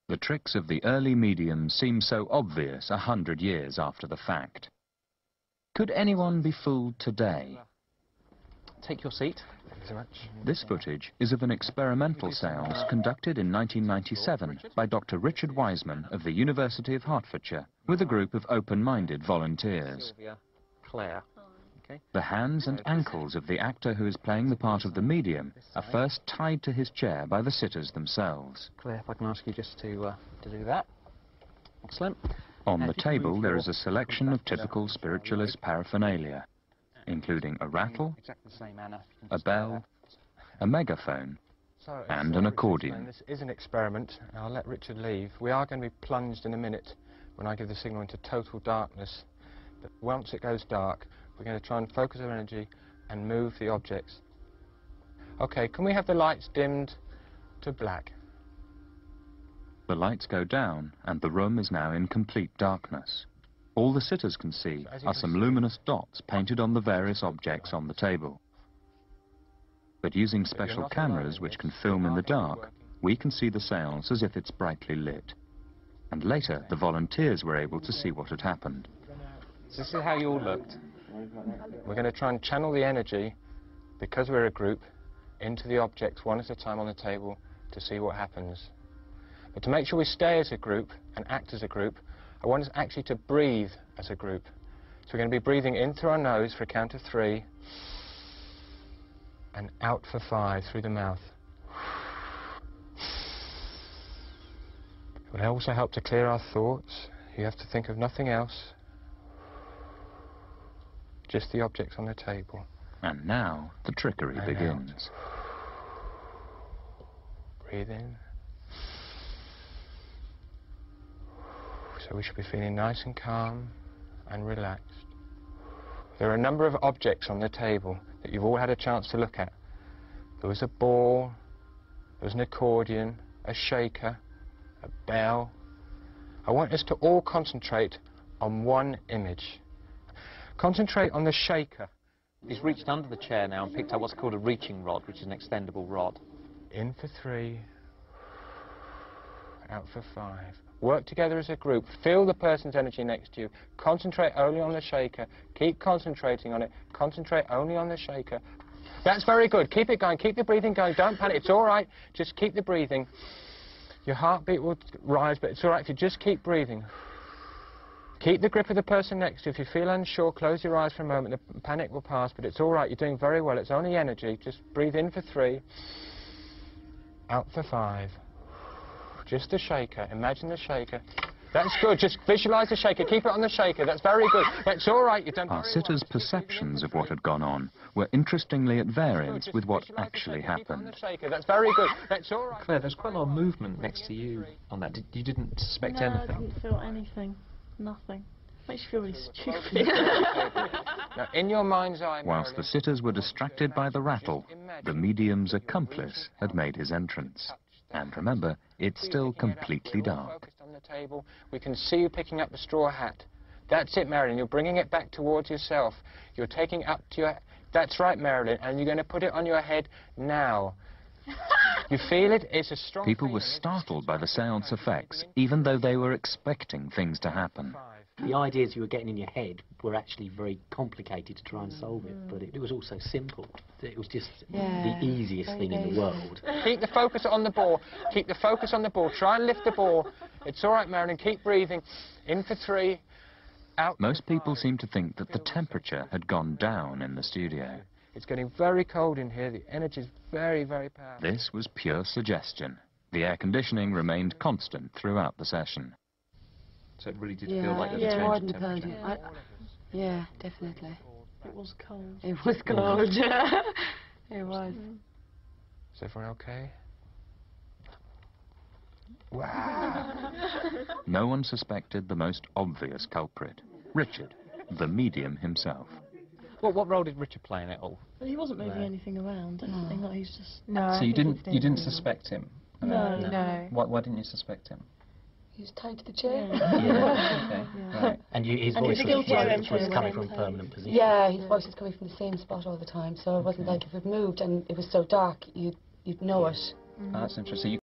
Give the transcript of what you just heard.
The tricks of the early mediums seem so obvious 100 years after the fact. Could anyone be fooled today? Take your seat. Thank you so much. This footage is of an experimental seance conducted in 1997 by Dr. Richard Wiseman of the University of Hertfordshire with a group of open-minded volunteers. Claire. Okay. The hands and ankles of the actor who is playing the part of the medium are first tied to his chair by the sitters themselves. Claire, if I can ask you just to do that. Excellent. On the table there is a selection of typical spiritualist paraphernalia, including a rattle, a bell, a megaphone, and an accordion. This is an experiment, and I'll let Richard leave. We are going to be plunged in a minute when I give the signal into total darkness. But once it goes dark, we're going to try and focus our energy and move the objects. Okay, can we have the lights dimmed to black? The lights go down, and the room is now in complete darkness. All the sitters can see are some luminous dots painted on the various objects on the table. But using special cameras which can film in the dark, we can see the seance as if it's brightly lit. And later, the volunteers were able to see what had happened. So this is how you all looked. We're going to try and channel the energy, because we're a group, into the objects one at a time on the table to see what happens. But to make sure we stay as a group and act as a group, I want us actually to breathe as a group. So we're going to be breathing in through our nose for a count of 3 and out for 5 through the mouth. It will also help to clear our thoughts. You have to think of nothing else, just the objects on the table. And now the trickery begins. Breathe in. So we should be feeling nice and calm and relaxed. There are a number of objects on the table that you've all had a chance to look at. There was a ball, there was an accordion, a shaker, a bell. I want us to all concentrate on one image. Concentrate on the shaker. He's reached under the chair now and picked up what's called a reaching rod, which is an extendable rod. In for 3, out for 5. Work together as a group. Feel the person's energy next to you. Concentrate only on the shaker. Keep concentrating on it. Concentrate only on the shaker. That's very good. Keep it going. Keep the breathing going. Don't panic. It's all right. Just keep the breathing. Your heartbeat will rise, but it's all right if you just keep breathing. Keep the grip of the person next to you. If you feel unsure, close your eyes for a moment. The panic will pass, but it's all right. You're doing very well. It's only energy. Just breathe in for 3. Out for 5. Just the shaker. Imagine the shaker. That's good. Just visualize the shaker. Keep it on the shaker. That's very good. That's all right. You've done very well. Our sitters' perceptions of what had gone on were interestingly at variance with what actually happened. That's very good. That's all right. Claire, there's quite a lot of movement next to you on that. You didn't suspect anything? No, I didn't feel anything. Nothing. Makes you feel really stupid. Now, in your mind's eye, Whilst the sitters were distracted by the rattle, the medium's accomplice had made his entrance. And remember, it's still completely dark. On the table, we can see you picking up the straw hat. That's it, Marilyn. You're bringing it back towards yourself. You're taking up to your... That's right, Marilyn. And you're going to put it on your head now. You feel it? It's a strong... People were startled by the seance effects, even though they were expecting things to happen. The ideas you were getting in your head were actually very complicated to try and solve it, but it was also simple. It was just the easiest thing in the world. Keep the focus on the ball. Keep the focus on the ball. Try and lift the ball. It's all right, Marilyn. Keep breathing. In for 3. Out. Most people seem to think that the temperature had gone down in the studio. It's getting very cold in here. The energy is very, very powerful. This was pure suggestion. The air conditioning remained constant throughout the session. So it really did feel like Yeah, more the than temperature. yeah, definitely. It was cold. It was cold. It was. Is everyone okay? Wow. No one suspected the most obvious culprit, Richard, the medium himself. What role did Richard play in it all? But he wasn't moving anything around. Anything like he's just... No. So you didn't suspect him? No. No. Why didn't you suspect him? He was tied to the chair. Okay. Right. And his And voice his guilty was coming from a employment. permanent position. Yeah, his voice was coming from the same spot all the time, so it wasn't like if it moved and it was so dark, you'd know it. That's interesting.